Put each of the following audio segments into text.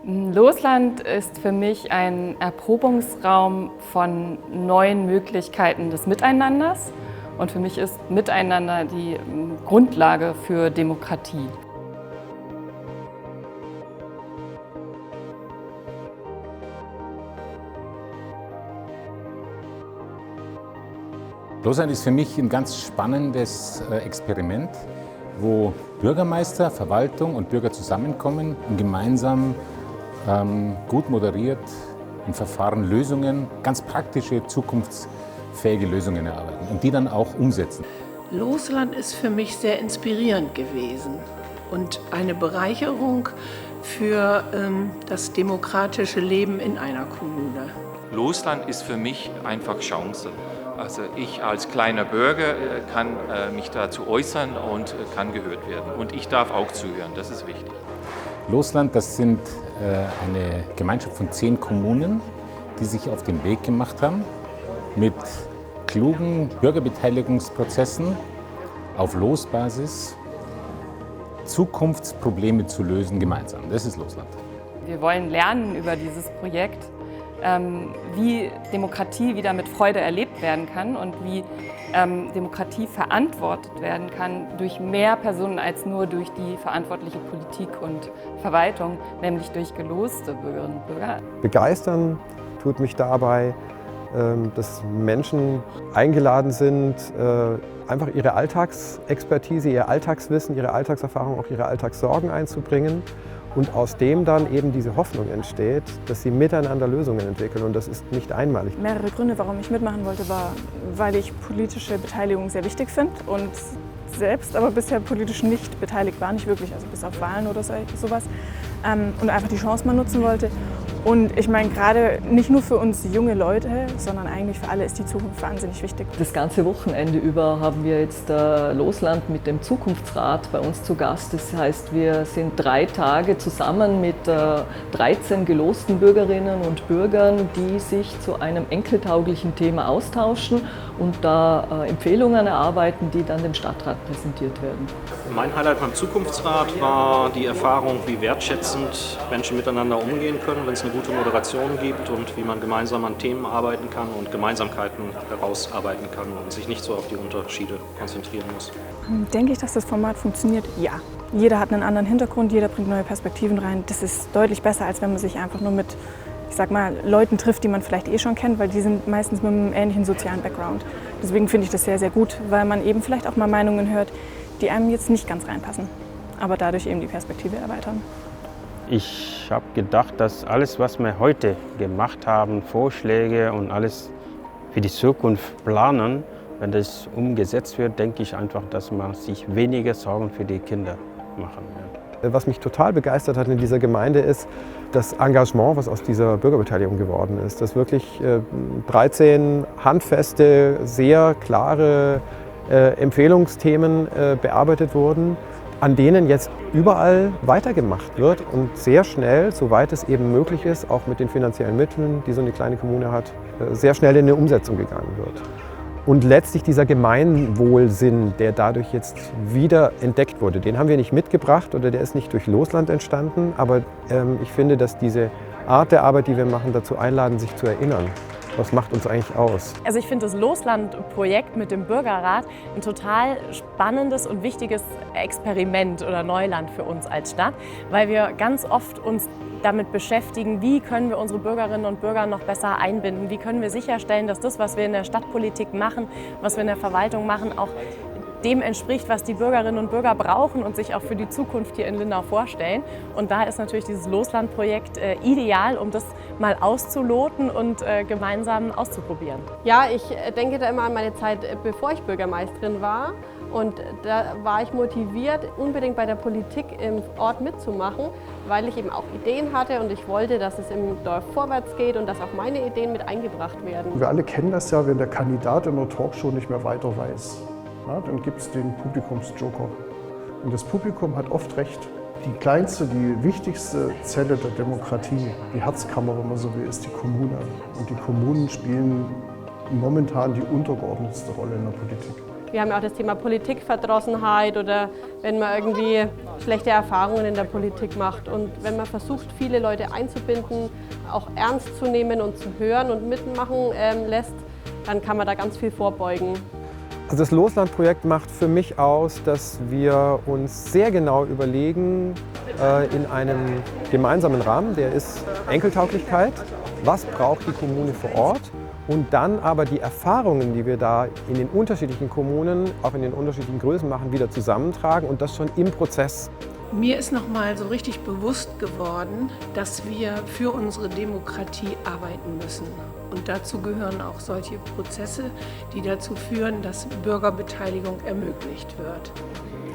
Losland ist für mich ein Erprobungsraum von neuen Möglichkeiten des Miteinanders. Und für mich ist Miteinander die Grundlage für Demokratie. Losland ist für mich ein ganz spannendes Experiment, wo Bürgermeister, Verwaltung und Bürger zusammenkommen und gemeinsam gut moderiert im Verfahren Lösungen, ganz praktische, zukunftsfähige Lösungen erarbeiten und die dann auch umsetzen. Losland ist für mich sehr inspirierend gewesen und eine Bereicherung für das demokratische Leben in einer Kommune. Losland ist für mich einfach Chance. Also ich als kleiner Bürger kann mich dazu äußern und kann gehört werden. Und ich darf auch zuhören, das ist wichtig. Losland, das sind eine Gemeinschaft von 10 Kommunen, die sich auf den Weg gemacht haben, mit klugen Bürgerbeteiligungsprozessen auf Losbasis Zukunftsprobleme zu lösen gemeinsam. Das ist Losland. Wir wollen lernen über dieses Projekt, wie Demokratie wieder mit Freude erlebt werden kann und wie Demokratie verantwortet werden kann durch mehr Personen als nur durch die verantwortliche Politik und Verwaltung, nämlich durch geloste Bürgerinnen und Bürger. Begeistern tut mich dabei, dass Menschen eingeladen sind, einfach ihre Alltagsexpertise, ihr Alltagswissen, ihre Alltagserfahrung, auch ihre Alltagssorgen einzubringen. Und aus dem dann eben diese Hoffnung entsteht, dass sie miteinander Lösungen entwickeln. Und das ist nicht einmalig. Mehrere Gründe, warum ich mitmachen wollte, war, weil ich politische Beteiligung sehr wichtig finde und selbst aber bisher politisch nicht beteiligt war, nicht wirklich, also bis auf Wahlen oder sowas. Und einfach die Chance mal nutzen wollte. Und ich meine, gerade nicht nur für uns junge Leute, sondern eigentlich für alle ist die Zukunft wahnsinnig wichtig. Das ganze Wochenende über haben wir jetzt Losland mit dem Zukunftsrat bei uns zu Gast. Das heißt, wir sind 3 Tage zusammen mit 13 gelosten Bürgerinnen und Bürgern, die sich zu einem enkeltauglichen Thema austauschen und da Empfehlungen erarbeiten, die dann dem Stadtrat präsentiert werden. Mein Highlight beim Zukunftsrat war die Erfahrung, wie wertschätzend Menschen miteinander umgehen können, wenn es eine gute Moderation gibt und wie man gemeinsam an Themen arbeiten kann und Gemeinsamkeiten herausarbeiten kann und sich nicht so auf die Unterschiede konzentrieren muss. Denke ich, dass das Format funktioniert? Ja. Jeder hat einen anderen Hintergrund, jeder bringt neue Perspektiven rein. Das ist deutlich besser, als wenn man sich einfach nur mit, ich sag mal, Leuten trifft, die man vielleicht eh schon kennt, weil die sind meistens mit einem ähnlichen sozialen Background. Deswegen finde ich das sehr, sehr gut, weil man eben vielleicht auch mal Meinungen hört, die einem jetzt nicht ganz reinpassen, aber dadurch eben die Perspektive erweitern. Ich habe gedacht, dass alles, was wir heute gemacht haben, Vorschläge und alles für die Zukunft planen, wenn das umgesetzt wird, denke ich einfach, dass man sich weniger Sorgen für die Kinder machen wird. Was mich total begeistert hat in dieser Gemeinde ist das Engagement, was aus dieser Bürgerbeteiligung geworden ist. Dass wirklich 13 handfeste, sehr klare Empfehlungsthemen bearbeitet wurden, an denen jetzt überall weitergemacht wird und sehr schnell, soweit es eben möglich ist, auch mit den finanziellen Mitteln, die so eine kleine Kommune hat, sehr schnell in eine Umsetzung gegangen wird. Und letztlich dieser Gemeinwohlsinn, der dadurch jetzt wieder entdeckt wurde, den haben wir nicht mitgebracht oder der ist nicht durch Losland entstanden, aber ich finde, dass diese Art der Arbeit, die wir machen, dazu einladen, sich zu erinnern. Was macht uns eigentlich aus? Also ich finde das Losland-Projekt mit dem Bürgerrat ein total spannendes und wichtiges Experiment oder Neuland für uns als Stadt, weil wir ganz oft uns damit beschäftigen, wie können wir unsere Bürgerinnen und Bürger noch besser einbinden, wie können wir sicherstellen, dass das, was wir in der Stadtpolitik machen, was wir in der Verwaltung machen, auch dem entspricht, was die Bürgerinnen und Bürger brauchen und sich auch für die Zukunft hier in Lindau vorstellen. Und da ist natürlich dieses Losland-Projekt ideal, um das mal auszuloten und gemeinsam auszuprobieren. Ja, ich denke da immer an meine Zeit, bevor ich Bürgermeisterin war. Und da war ich motiviert, unbedingt bei der Politik im Ort mitzumachen, weil ich eben auch Ideen hatte und ich wollte, dass es im Dorf vorwärts geht und dass auch meine Ideen mit eingebracht werden. Wir alle kennen das ja, wenn der Kandidat in der Talkshow nicht mehr weiter weiß. Ja, dann gibt es den Publikumsjoker. Und das Publikum hat oft recht. Die kleinste, die wichtigste Zelle der Demokratie, die Herzkammer, wenn man so will, ist die Kommune. Und die Kommunen spielen momentan die untergeordnetste Rolle in der Politik. Wir haben ja auch das Thema Politikverdrossenheit oder wenn man irgendwie schlechte Erfahrungen in der Politik macht. Und wenn man versucht, viele Leute einzubinden, auch ernst zu nehmen und zu hören und mitmachen lässt, dann kann man da ganz viel vorbeugen. Also das Losland-Projekt macht für mich aus, dass wir uns sehr genau überlegen, in einem gemeinsamen Rahmen, der ist Enkeltauglichkeit, was braucht die Kommune vor Ort und dann aber die Erfahrungen, die wir da in den unterschiedlichen Kommunen, auch in den unterschiedlichen Größen machen, wieder zusammentragen und das schon im Prozess. Mir ist noch mal so richtig bewusst geworden, dass wir für unsere Demokratie arbeiten müssen. Und dazu gehören auch solche Prozesse, die dazu führen, dass Bürgerbeteiligung ermöglicht wird.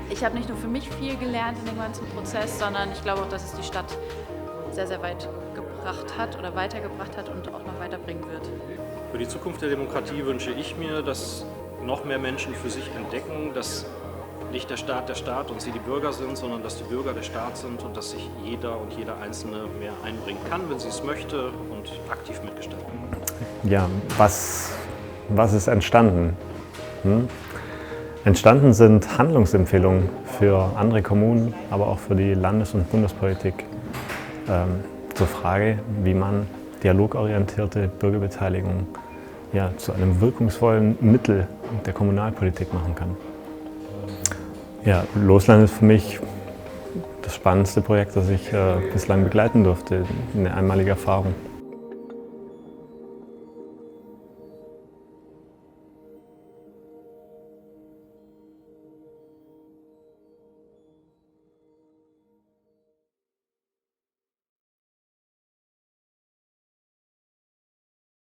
Ich habe nicht nur für mich viel gelernt in dem ganzen Prozess, sondern ich glaube auch, dass es die Stadt sehr, sehr weit gebracht hat oder weitergebracht hat und auch noch weiterbringen wird. Für die Zukunft der Demokratie wünsche ich mir, dass noch mehr Menschen für sich entdecken, dass nicht der Staat und sie die Bürger sind, sondern dass die Bürger der Staat sind und dass sich jeder und jeder Einzelne mehr einbringen kann, wenn sie es möchte und aktiv mitgestalten. Ja, was ist entstanden? Entstanden sind Handlungsempfehlungen für andere Kommunen, aber auch für die Landes- und Bundespolitik zur Frage, wie man dialogorientierte Bürgerbeteiligung zu einem wirkungsvollen Mittel der Kommunalpolitik machen kann. Ja, Losland ist für mich das spannendste Projekt, das ich bislang begleiten durfte. Eine einmalige Erfahrung.